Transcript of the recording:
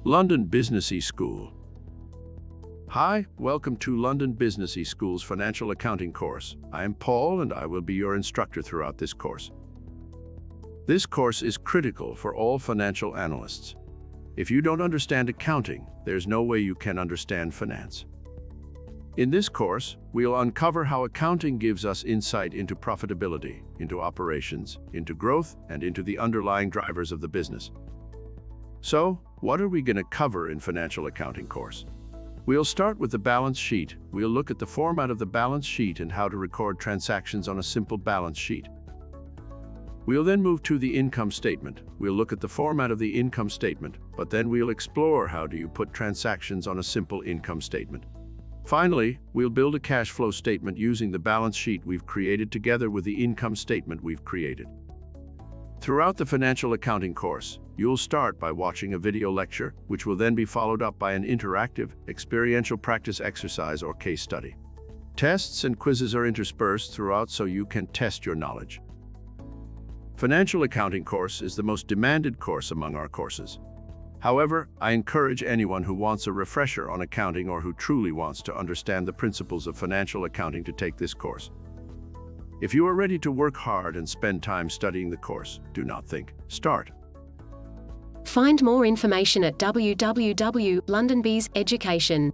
London Business E-School. Hi, welcome to London Business E-School's Financial Accounting course. I am Paul and I will be your instructor throughout this course. This course is critical for all financial analysts. If you don't understand accounting, there's no way you can understand finance. In this course, we'll uncover how accounting gives us insight into profitability, into operations, into growth, and into the underlying drivers of the business. So, what are we going to cover in Financial Accounting course? We'll start with the balance sheet. We'll look at the format of the balance sheet and how to record transactions on a simple balance sheet. We'll then move to the income statement. We'll look at the format of the income statement, but then we'll explore how do you put transactions on a simple income statement. Finally, we'll build a cash flow statement using the balance sheet we've created together with the income statement we've created. Throughout the Financial Accounting course, you'll start by watching a video lecture, which will then be followed up by an interactive, experiential practice exercise or case study. Tests and quizzes are interspersed throughout so you can test your knowledge. Financial Accounting course is the most demanded course among our courses. However, I encourage anyone who wants a refresher on accounting or who truly wants to understand the principles of financial accounting to take this course. If you are ready to work hard and spend time studying the course, do not think, start. Find more information at www.londonbees.education.